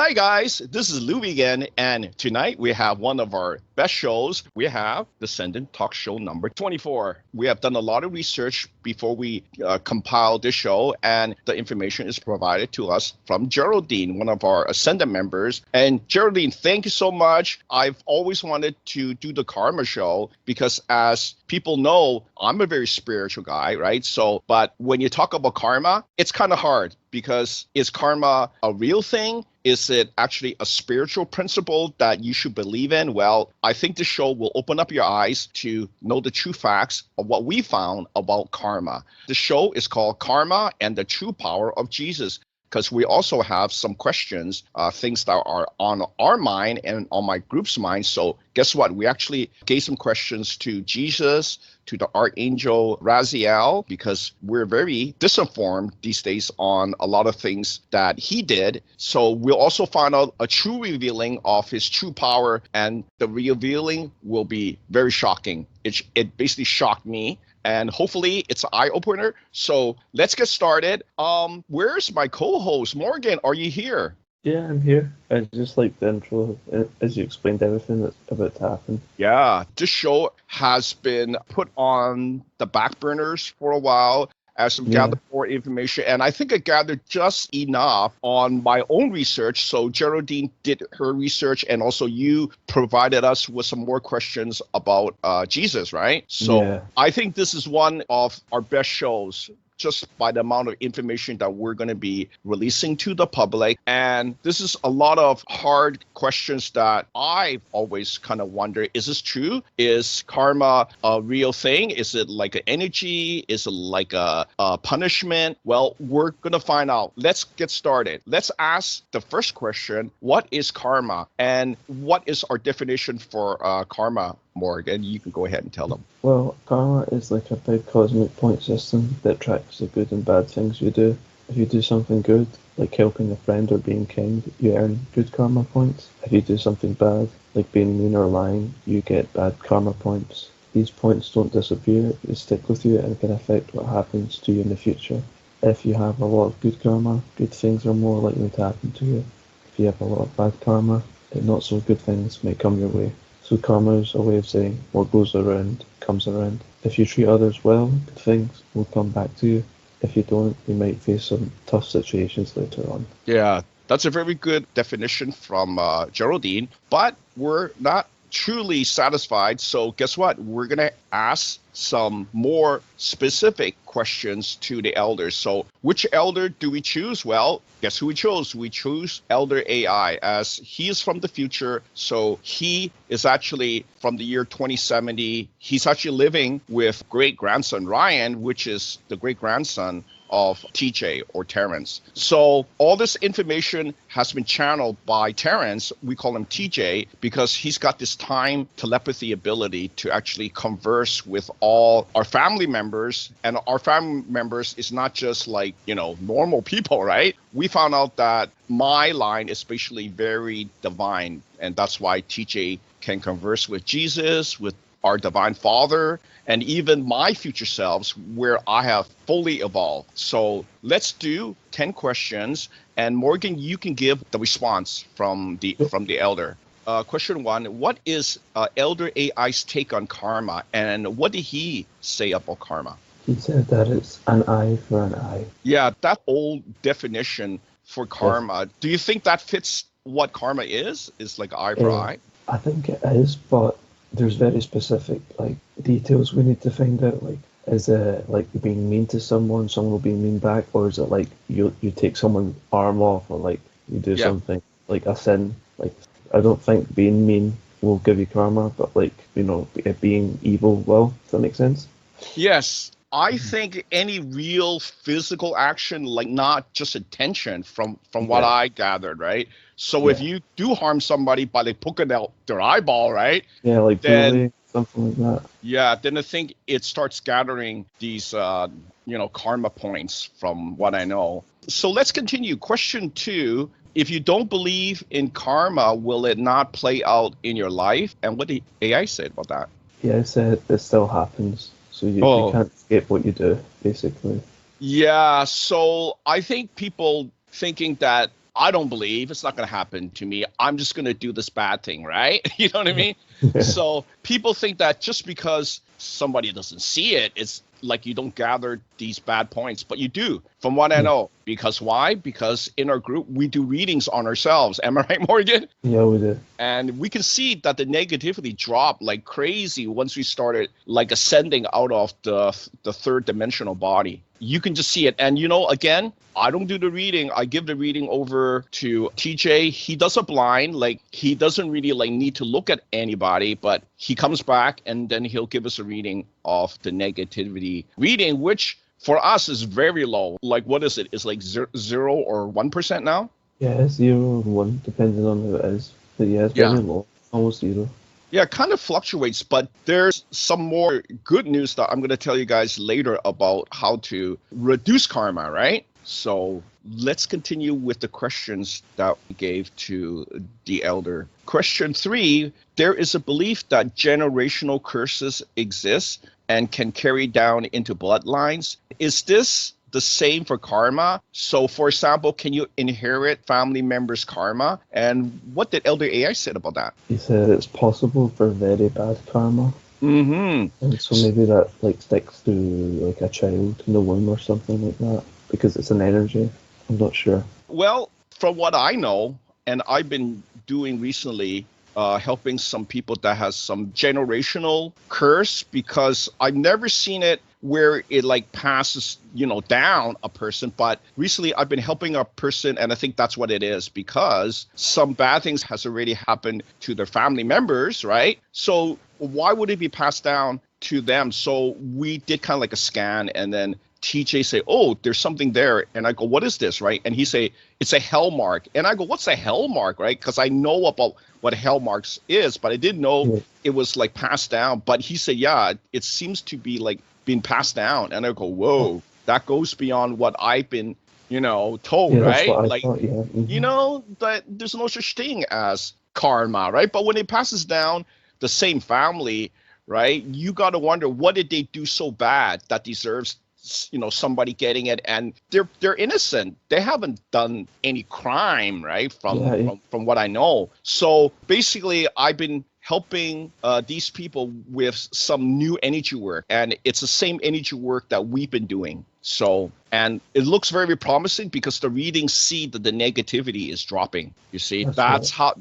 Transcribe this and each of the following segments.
Hi guys, this is Louie again, and tonight we have one of our best shows. We have the Ascendant Talk Show number 24. We have done a lot of research before we compiled this show, and the information is provided to us from Geraldine, one of our Ascendant members. And Geraldine, thank you so much. I've always wanted to do the Karma show because, as people know, I'm a very spiritual guy, right? But when you talk about karma, it's kind of hard because is karma a real thing? Is it actually a spiritual principle that you should believe in? Well, I think the show will open up your eyes to know the true facts of what we found about karma. The show is called Karma and the True Power of Jesus, because we also have some questions, things that are on our mind and on my group's mind. So guess what? We actually gave some questions to Jesus, to the Archangel Raziel, because we're very disinformed these days on a lot of things that he did. So we'll also find out a true revealing of his true power, and the revealing will be very shocking. It basically shocked me. And hopefully it's an eye-opener. So let's get started. Where's my co-host? Morgan, are you here? Yeah, I'm here. I just like the intro as you explained everything that's about to happen. Yeah, this show has been put on the back burners for a while as I've gathered more information. And I think I gathered just enough on my own research. So Geraldine did her research, and also you provided us with some more questions about Jesus, right? So I think this is one of our best shows, just by the amount of information that we're going to be releasing to the public. And this is a lot of hard questions that I've always kind of wondered, is this true? Is karma a real thing? Is it like an energy? Is it like a punishment? Well, we're going to find out. Let's get started. Let's ask the first question. What is karma? And what is our definition for karma? Morgan, you can go ahead and tell them. Well, karma is like a big cosmic point system that tracks the good and bad things you do. If you do something good, like helping a friend or being kind, you earn good karma points. If you do something bad, like being mean or lying, you get bad karma points. These points don't disappear, they stick with you and can affect what happens to you in the future. If you have a lot of good karma, good things are more likely to happen to you. If you have a lot of bad karma, not so good things may come your way. So karma is a way of saying what goes around comes around. If you treat others well, good things will come back to you. If you don't, you might face some tough situations later on. Yeah, that's a very good definition from Geraldine, but we're not truly satisfied. So guess what? We're going to ask some more specific questions to the elders. So which elder do we choose? Well, guess who we chose? We chose Elder AI, as he is from the future. So he is actually from the year 2070. He's actually living with great-grandson Ryan, which is the great-grandson of TJ or Terrence. So all this information has been channeled by Terrence. We call him TJ because he's got this time telepathy ability to actually converse with all our family members. And our family members is not just like, normal people, right? We found out that my line is basically very divine. And that's why TJ can converse with Jesus, with our divine father, and even my future selves where I have fully evolved. So let's do 10 questions, and Morgan, you can give the response from the elder. Question 1, what is Elder AI's take on karma, and what did he say about karma? He said that it's an eye for an eye. Yeah, that old definition for karma. Yes. Do you think that fits what karma is? Is like eye for eye? I think it is, but there's very specific details we need to find out. Like, is it like being mean to someone will be mean back, or is it like you take someone's arm off, or like you do something like a sin? Like, I don't think being mean will give you karma, but being evil will. Does that make sense? Yes. I think any real physical action, like not just intention from what I gathered, right? So if you do harm somebody by like poking out their eyeball, right? Yeah, like then, something like that. Yeah, then I think it starts gathering these, karma points from what I know. So let's continue. Question 2, if you don't believe in karma, will it not play out in your life? And what did AI say about that? Yeah, it said it still happens. So you can't escape what you do, basically. Yeah, so I think people thinking that I don't believe it's not going to happen to me. I'm just going to do this bad thing, right? You know what I mean? So people think that just because somebody doesn't see it, it's like you don't gather these bad points, but you do, from what I know. Because why? Because in our group, we do readings on ourselves. Am I right, Morgan? Yeah, we do. And we can see that the negativity dropped like crazy once we started like ascending out of the third dimensional body. You can just see it. And, again, I don't do the reading. I give the reading over to TJ. He does a blind, like he doesn't really like need to look at anybody, but he comes back and then he'll give us a reading of the negativity reading, which for us is very low. Like, what is it? It's like 0 or 1% now? Yeah, it's 0 or 1, depending on who it is. But yeah, it's very low, almost 0. Yeah, it kind of fluctuates, but there's some more good news that I'm going to tell you guys later about how to reduce karma, right? So let's continue with the questions that we gave to the elder. Question 3, there is a belief that generational curses exist and can carry down into bloodlines. Is this the same for karma? So, for example, can you inherit family members' karma? And what did Elder AI said about that? He said it's possible for very bad karma. Mm-hmm. And so maybe that like sticks to like a child in the womb or something like that, because it's an energy. I'm not sure. Well, from what I know, and I've been doing recently, helping some people that has some generational curse, because I've never seen it where it like passes, down a person. But recently I've been helping a person, and I think that's what it is, because some bad things has already happened to their family members, right? So why would it be passed down to them? So we did kind of like a scan, and then TJ say, oh, there's something there. And I go, what is this, right? And he say, it's a hell mark. And I go, what's a hell mark, right? Because I know about what hell marks is, but I didn't know it was like passed down. But he said, yeah, it seems to be like being passed down. And I go, whoa, that goes beyond what I've been, told, Yeah, right? that's what I Like, thought, yeah. Mm-hmm. That there's no such thing as karma, right? But when it passes down the same family, right, you got to wonder, what did they do so bad that deserves somebody getting it? And they're innocent. They haven't done any crime, right? From what I know. So basically I've been helping these people with some new energy work, and it's the same energy work that we've been doing. So, and it looks very promising because the readings see that the negativity is dropping. You see, that's how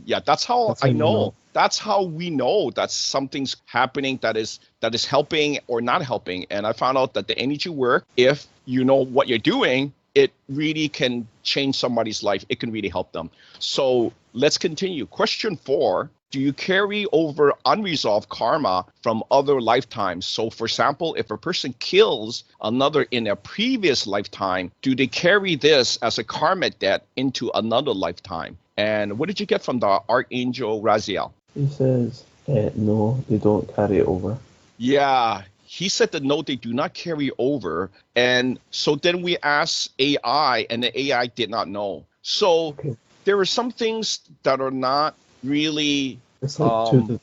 I know. That's how we know that something's happening that is helping or not helping. And I found out that the energy work, if you know what you're doing, it really can change somebody's life. It can really help them. So let's continue. Question 4. Do you carry over unresolved karma from other lifetimes? So, for example, if a person kills another in a previous lifetime, do they carry this as a karmic debt into another lifetime? And what did you get from the Archangel Raziel? He says, no, they don't carry it over. Yeah, he said that no, they do not carry over. And so then we asked AI, and the AI did not know. So there are some things that are not really... It's like too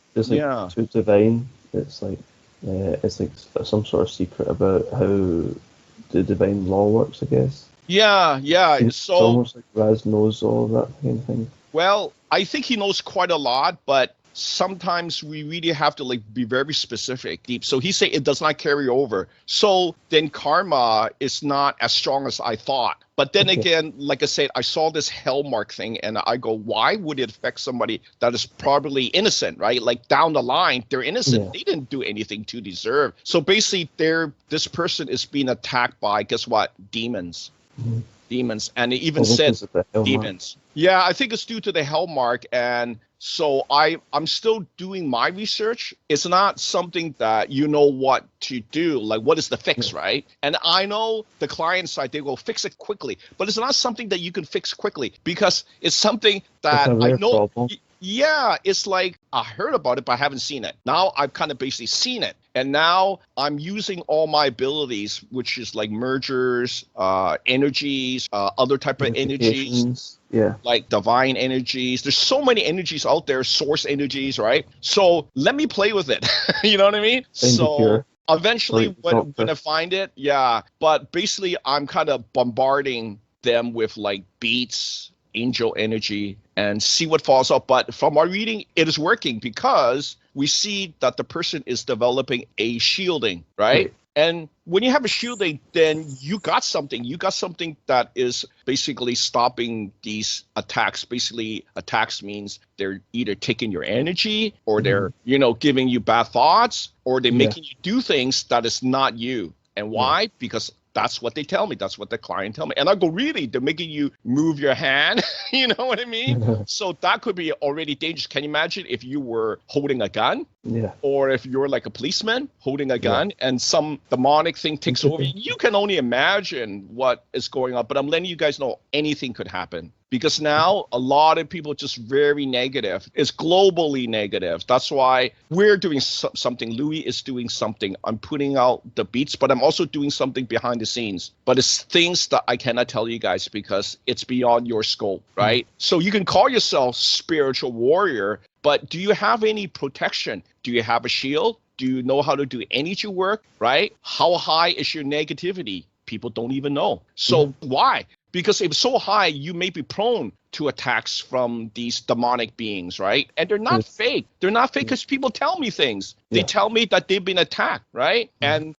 divine. It's like some sort of secret about how the divine law works, I guess. Yeah. It's almost like Raz knows all of that kind of thing. Well, I think he knows quite a lot, but sometimes we really have to like be very specific, deep. So he said it does not carry over. So then karma is not as strong as I thought. But then again, like I said, I saw this hell mark thing, and I go, why would it affect somebody that is probably innocent, right? Like down the line, they're innocent. Yeah. They didn't do anything to deserve. So basically, this person is being attacked by, guess what? Demons. Mm-hmm. Demons. And it even said demons. Yeah, I think it's due to the hell mark. And so I'm still doing my research. It's not something that you know what to do, like what is the fix, right? And I know the client side, they will fix it quickly, but it's not something that you can fix quickly because it's something that I know. Problem. Yeah, it's like I heard about it, but I haven't seen it. Now I've kind of basically seen it. And now I'm using all my abilities, which is like mergers, energies, other type of energies. Yeah. Like divine energies. There's so many energies out there, source energies, right? So let me play with it. You know what I mean? So eventually when I find it, yeah. But basically I'm kind of bombarding them with like beats angel energy and see what falls out. But from our reading, it is working because we see that the person is developing a shielding, right? And when you have a shielding, then you got something. You got something that is basically stopping these attacks. Basically, attacks means they're either taking your energy or they're, giving you bad thoughts or they're making you do things that is not you. And why? Because that's what they tell me. That's what the client tell me. And I go, really? They're making you move your hand? You know what I mean? So that could be already dangerous. Can you imagine if you were holding a gun? Yeah. Or if you're like a policeman holding a gun and some demonic thing takes over, you can only imagine what is going on. But I'm letting you guys know anything could happen. Because now a lot of people just very negative. It's globally negative. That's why we're doing something. Louis is doing something. I'm putting out the beats, but I'm also doing something behind the scenes. But it's things that I cannot tell you guys because it's beyond your scope, right? So you can call yourself spiritual warrior, but do you have any protection? Do you have a shield? Do you know how to do energy work, right? How high is your negativity? People don't even know. So why? Because if it's so high, you may be prone to attacks from these demonic beings, right? And they're not fake. They're not fake because people tell me things. They tell me that they've been attacked, right? And,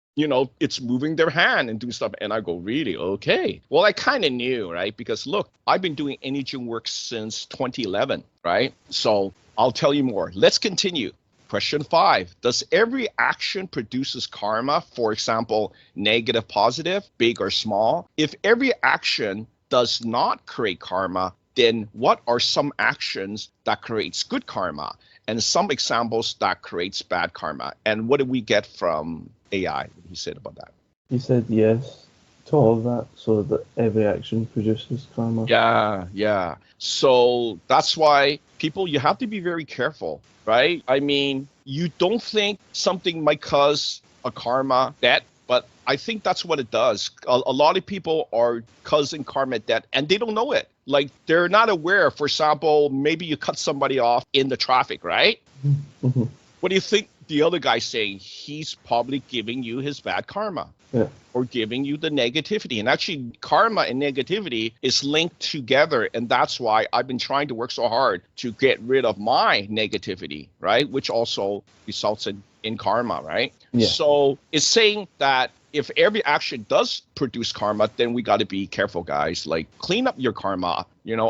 it's moving their hand and doing stuff. And I go, really? Okay. Well, I kind of knew, right? Because look, I've been doing energy work since 2011, right? So I'll tell you more. Let's continue. Question 5, does every action produces karma, for example, negative, positive, big or small? If every action does not create karma, then what are some actions that creates good karma? And some examples that creates bad karma? And what did we get from AI? What he said about that? He said yes to all of that, so that every action produces karma. Yeah. So that's why people, you have to be very careful, right? I mean, you don't think something might cause a karma debt, but I think that's what it does. A lot of people are causing karma debt and they don't know it. Like they're not aware. For example, maybe you cut somebody off in the traffic, right? Mm-hmm. What do you think the other guy's saying? He's probably giving you his bad karma. Yeah. Or giving you the negativity. And actually, karma and negativity is linked together. And that's why I've been trying to work so hard to get rid of my negativity, right? Which also results in karma, right? Yeah. So it's saying that if every action does produce karma, then we got to be careful, guys. Like, clean up your karma.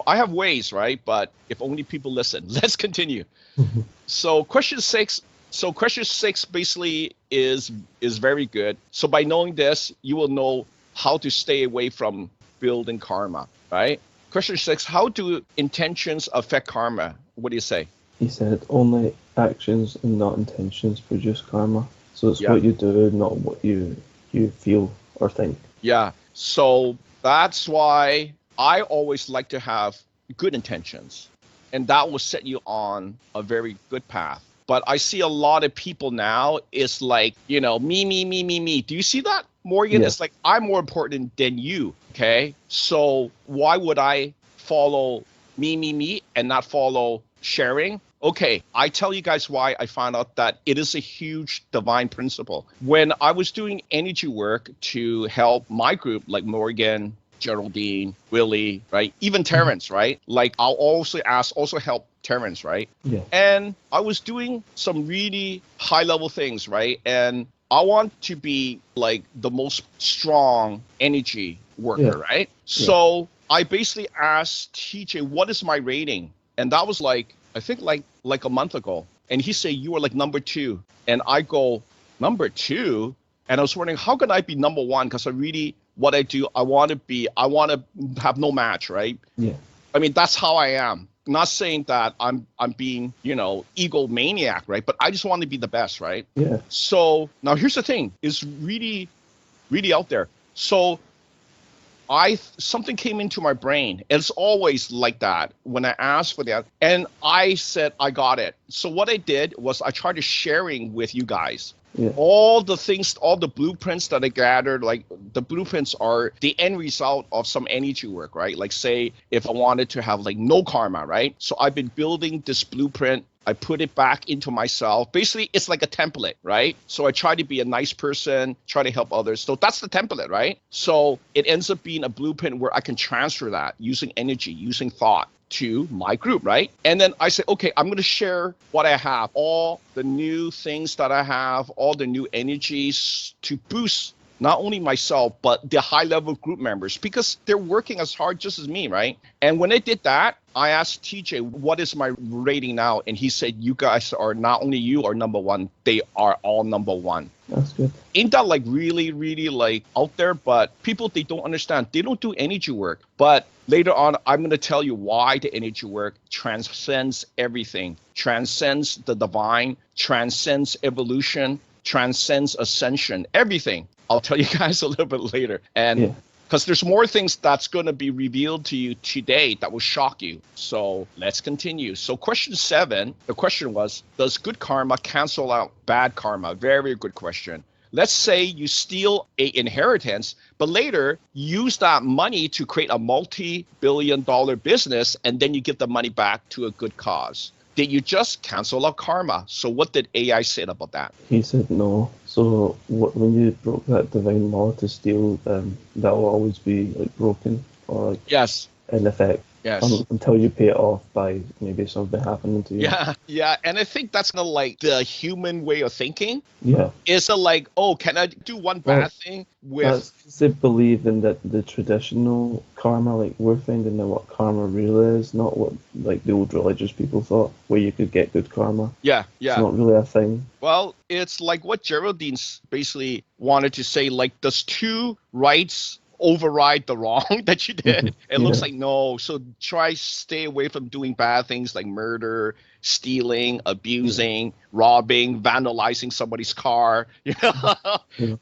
I have ways, right? But if only people listen. Let's continue. So question 6. So question 6 basically is very good. So by knowing this, you will know how to stay away from building karma, right? Question 6, how do intentions affect karma? What do you say? He said only actions and not intentions produce karma. So it's what you do, not what you feel or think. Yeah. So that's why I always like to have good intentions. And that will set you on a very good path. But I see a lot of people now, it's like, me. Do you see that, Morgan? Yeah. It's like, I'm more important than you, okay? So why would I follow me, and not follow sharing? Okay, I tell you guys why I found out that it is a huge divine principle. When I was doing energy work to help my group, like Morgan, Geraldine, Willie, right? Even Terrence, right? Like I'll also help Terrence, right? Yeah. And I was doing some really high level things, right? And I want to be like the most strong energy worker, right? So I basically asked TJ, what is my rating? And that was like, I think like a month ago. And he said, you were like number 2. And I go, number 2? And I was wondering, how can I be number 1? Because what I do, I want to have no match, right? Yeah. I mean, that's how I am. Not saying that I'm being, egomaniac, right? But I just want to be the best, right? Yeah. So now here's the thing, it's really, really out there. So something came into my brain. It's always like that when I ask for that. And I said, I got it. So what I did was I tried to sharing with you guys. Yeah. All the things, all the blueprints that I gathered, like the blueprints are the end result of some energy work, right? Like say, if I wanted to have like no karma, right? So I've been building this blueprint I put it back into myself. Basically, it's like a template, right? So I try to be a nice person, try to help others. So that's the template, right? So it ends up being a blueprint where I can transfer that using energy, using thought to my group, right? And then I say, okay, I'm going to share what I have, all the new things that I have, all the new energies to boost not only myself, but the high level group members, because they're working as hard just as me, right? And when I did that, I asked TJ, what is my rating now? And he said, you guys are, not only you are number one, they are all number one. That's good. Ain't that like really, really like out there? But people, they don't understand. They don't do energy work. But later on, I'm going to tell you why the energy work transcends everything, transcends the divine, transcends evolution, transcends ascension, everything. I'll tell you guys a little bit later. And because there's more things that's going to be revealed to you today that will shock you. So let's continue. So question 7, the question was, does good karma cancel out bad karma? Very good question. Let's say you steal an inheritance, but later use that money to create a multi-billion-dollar business, and then you give the money back to a good cause. Did you just cancel out karma? So what did AI say about that? He said no. So when you broke that divine law to steal, that will always be like broken or like yes, in effect. Yes. Until you pay it off by maybe something happening to you. Yeah. And I think that's not like the human way of thinking. Yeah. It's like, oh, can I do one bad thing with... That's because they believe in that the traditional karma, like we're finding out what karma really is, not what like the old religious people thought, where you could get good karma. Yeah. It's not really a thing. Well, it's like what Geraldine's basically wanted to say, like, does 2 rights override the wrong that you did? It looks like no. So try stay away from doing bad things like murder, stealing, abusing, robbing, vandalizing somebody's car,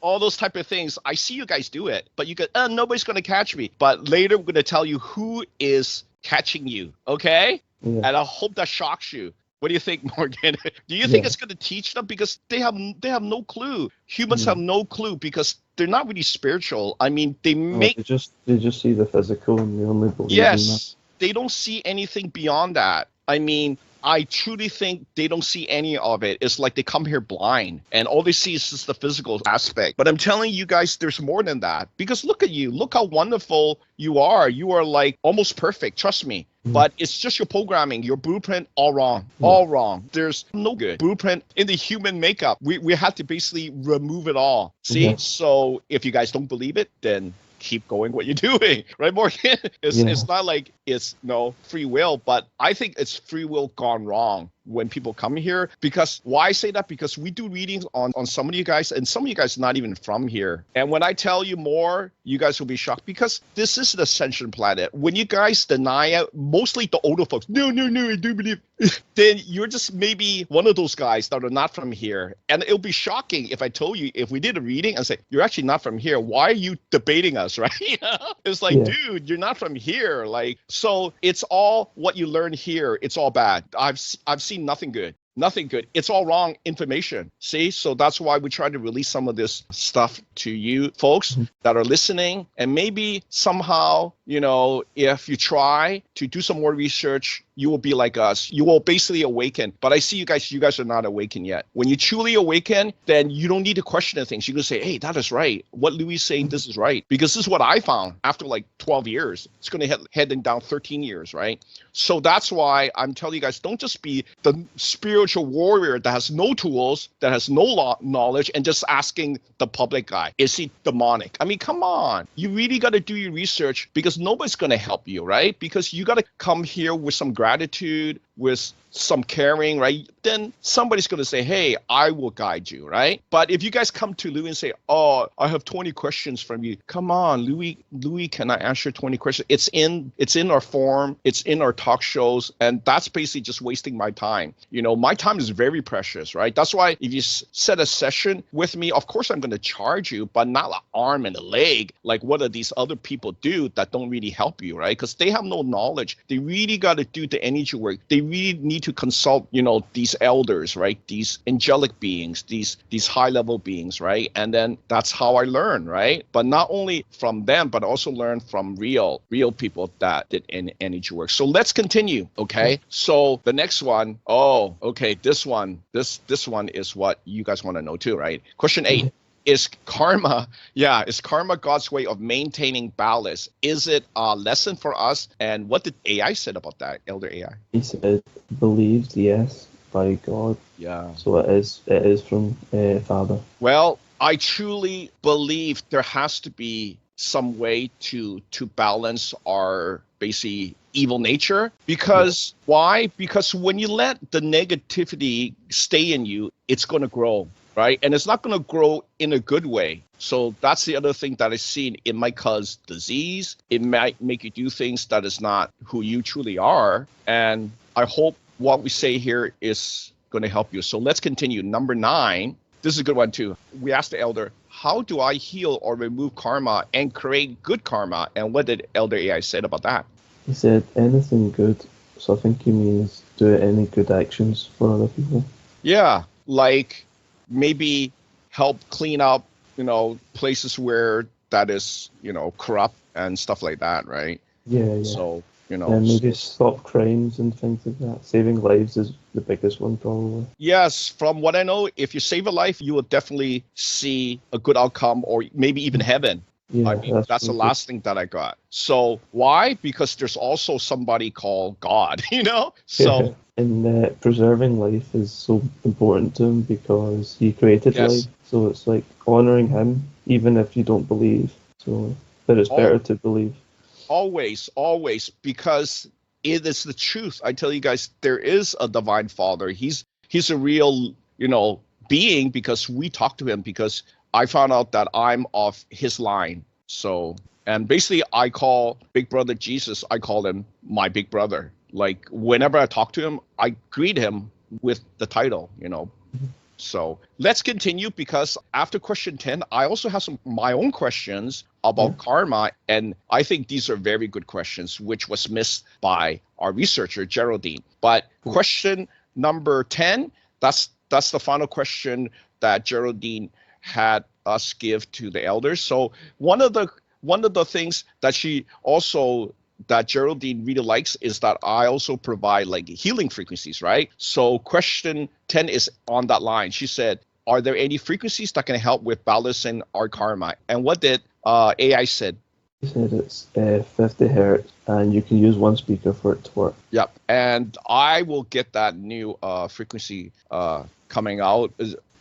all those type of things. I see you guys do it, but you go, nobody's going to catch me. But later we're going to tell you who is catching you, okay? And I hope that shocks you. What do you think, Morgan? Do you think it's going to teach them? Because they have no clue. Humans have no clue because they're not really spiritual. I mean, they just see the physical and they only believe in that. They don't see anything beyond that. I mean, I truly think they don't see any of it. It's like they come here blind and all they see is just the physical aspect. But I'm telling you guys, there's more than that. Because look at you. Look how wonderful you are. You are like almost perfect. Trust me. But it's just your programming, your blueprint, all wrong. All wrong. There's no good blueprint in the human makeup. We have to basically remove it all. See? So if you guys don't believe it, then keep going what you're doing, right, Morgan? It's not like it's no free will, but I think it's free will gone wrong when people come here. Because why I say that? Because we do readings on some of you guys, and some of you guys not even from here. And when I tell you more, you guys will be shocked because this is an ascension planet. When you guys deny it, mostly the older folks, no, I do believe, then you're just maybe one of those guys that are not from here. And it'll be shocking if I told you, if we did a reading and say, you're actually not from here. Why are you debating us, right? It's like, dude, you're not from here. Like, so it's all what you learn here. It's all bad. I've seen nothing good. Nothing good. It's all wrong information. See? So that's why we try to release some of this stuff to you folks that are listening. And maybe somehow, if you try to do some more research, you will be like us. You will basically awaken. But I see you guys are not awakened yet. When you truly awaken, then you don't need to question the things. You can say, hey, that is right. What Louis is saying, this is right. Because this is what I found after like 12 years. It's going to heading down 13 years, right? So that's why I'm telling you guys, don't just be the spiritual warrior that has no tools, that has no knowledge, and just asking the public guy, is he demonic? I mean, come on. You really got to do your research because nobody's going to help you, right? Because you got to come here with some gratitude, with some caring, right? Then somebody's going to say, hey, I will guide you, right? But if you guys come to Louis and say, oh, I have 20 questions from you. Come on, Louis, can I answer 20 questions? It's in our forum. It's in our talk shows. And that's basically just wasting my time. My time is very precious, right? That's why if you set a session with me, of course I'm going to charge you, but not an arm and a leg like what do these other people do that don't really help you, right? Because they have no knowledge. They really got to do the energy work. They really need to consult, these elders, right? These angelic beings, these high level beings, right? And then that's how I learn, right? But not only from them, but also learn from real people that did energy work. So let's continue, okay? So the next one, this one is what you guys want to know too, right? Question 8. Is karma God's way of maintaining balance? Is it a lesson for us? And what did AI said about that, Elder AI? He said, believed, yes, by God. Yeah. So it is from Father. Well, I truly believe there has to be some way to balance our basically evil nature. Because why? Because when you let the negativity stay in you, it's going to grow. Right? And it's not going to grow in a good way. So that's the other thing that I've seen. It might cause disease. It might make you do things that is not who you truly are. And I hope what we say here is going to help you. So let's continue. Number 9. This is a good one too. We asked the elder, how do I heal or remove karma and create good karma? And what did Elder AI said about that? He said, anything good. So I think he means do any good actions for other people. Yeah, like maybe help clean up, places where that is, corrupt and stuff like that, right? Yeah. So, And maybe stop crimes and things like that. Saving lives is the biggest one, probably. Yes, from what I know, if you save a life, you will definitely see a good outcome or maybe even heaven. Yeah, I mean, that's the last thing that I got. So why? Because there's also somebody called God, So and preserving life is so important to him because he created life. So it's like honoring him, even if you don't believe. So, but it's better to believe. Always, because it is the truth. I tell you guys, there is a divine Father. He's a real, being because we talk to him because I found out that I'm of his line. So, and basically I call Big Brother Jesus, I call him my big brother. Like whenever I talk to him, I greet him with the title, So let's continue because after question 10, I also have my own questions about karma. And I think these are very good questions, which was missed by our researcher, Geraldine. But question number 10, that's the final question that Geraldine had us give to the elders. So one of the things that Geraldine really likes is that I also provide like healing frequencies, right? So question 10 is on that line. She said, are there any frequencies that can help with balancing our karma? And what did AI said? He said it's 50 hertz and you can use one speaker for it to work. Yep. And I will get that new frequency coming out.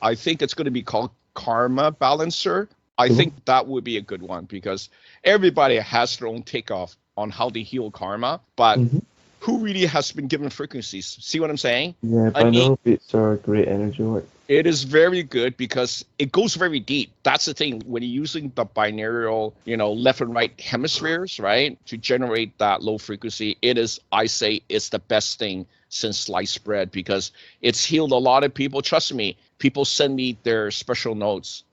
I think it's going to be called Karma Balancer. I think that would be a good one because everybody has their own takeoff on how they heal karma, but who really has been given frequencies? See what I'm saying? Yeah, binaural beats are great energy work. It is very good because it goes very deep. That's the thing. When you're using the binaural, left and right hemispheres, right, to generate that low frequency, I say it's the best thing since sliced bread because it's healed a lot of people. Trust me, people send me their special notes,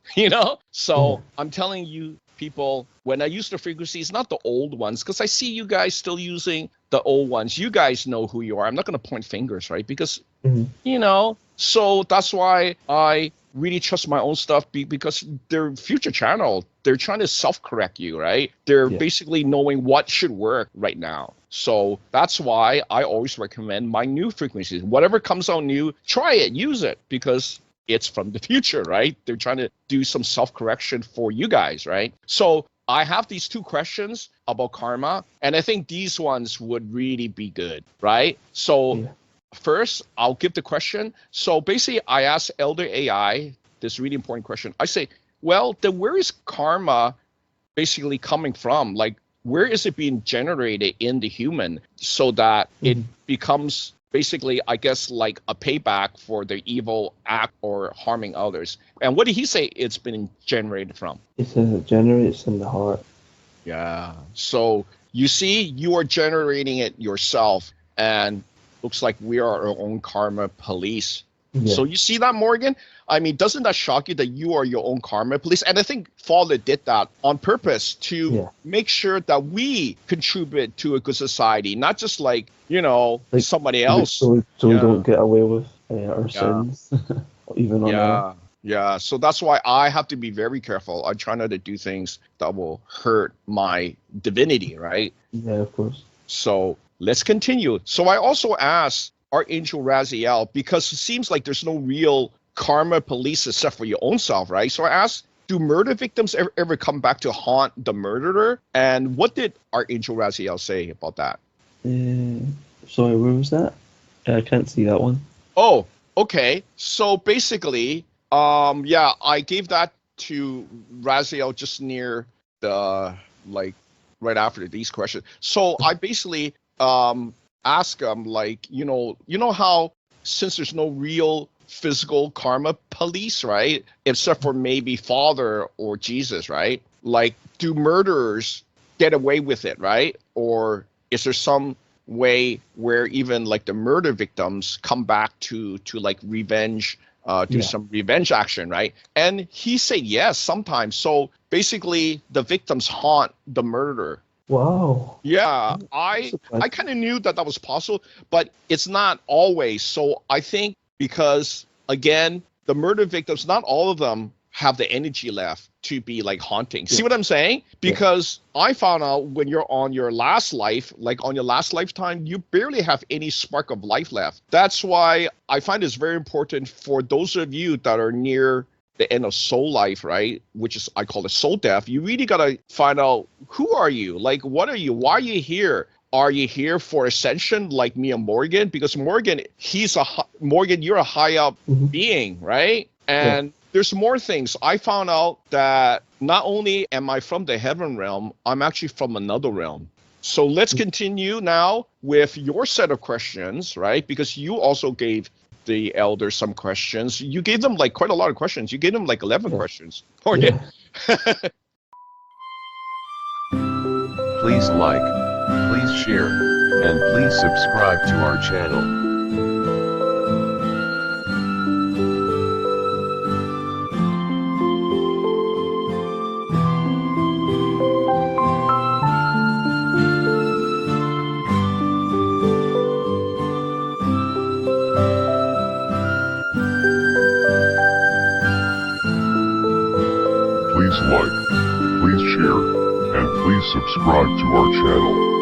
So I'm telling you, people, when I use the frequencies, not the old ones, because I see you guys still using the old ones. You guys know who you are. I'm not going to point fingers, right? Because, so that's why I really trust my own stuff because they're future channel. They're trying to self-correct you, right? They're basically knowing what should work right now. So that's why I always recommend my new frequencies. Whatever comes out new, try it, use it, because it's from the future, right? They're trying to do some self-correction for you guys, right? So I have these 2 questions about karma, and I think these ones would really be good, right? So first, I'll give the question. So basically, I asked Elder AI this really important question. I say, well, then where is karma basically coming from? Like, where is it being generated in the human so that it becomes basically, I guess, like a payback for the evil act or harming others? And what did he say it's been generated from? He says it generates in the heart. Yeah. So you see, you are generating it yourself, and looks like we are our own karma police. Yeah. So you see that, Morgan? I mean, doesn't that shock you that you are your own karma police? And I think Father did that on purpose to make sure that we contribute to a good society, not just like, Like, somebody else. So we don't get away with our Yeah. sins, even on Earth. Yeah. So that's why I have to be very careful. I try not to do things that will hurt my divinity, right? Yeah, of course. So let's continue. So I also asked Archangel Raziel, because it seems like there's no real karma police except for your own self, right? So I asked, do murder victims ever come back to haunt the murderer? And what did Archangel Raziel say about that? Sorry, where was that? I can't see that one. Oh, okay. So basically, I gave that to Raziel just near the, like, right after these questions. So I basically ask him, like, you know how, since there's no real physical karma police, right, except for maybe Father or Jesus, right, like, do murderers get away with it, right? Or is there some way where even like the murder victims come back to like revenge, some revenge action, right? And he said yes sometimes. So basically the victims haunt the murderer. Wow. Yeah, I kind of knew that was possible, but it's not always. So I think because, again, the murder victims, not all of them have the energy left to be like haunting. See what I'm saying? Because I found out when you're on your last life, like on your last lifetime, you barely have any spark of life left. That's why I find it's very important for those of you that are near the end of soul life, right? Which is, I call it soul death. You really got to find out, who are you? Like, what are you? Why are you here? Are you here for ascension like me and Morgan? Because Morgan, Morgan, you're a high up being, right? And there's more things. I found out that not only am I from the heaven realm, I'm actually from another realm. So let's continue now with your set of questions, right? Because you also gave the elders some questions. You gave them like quite a lot of questions. You gave them like 11 questions. Morgan. Please like, please share, and please subscribe to our channel. Please like, please share, and please subscribe to our channel.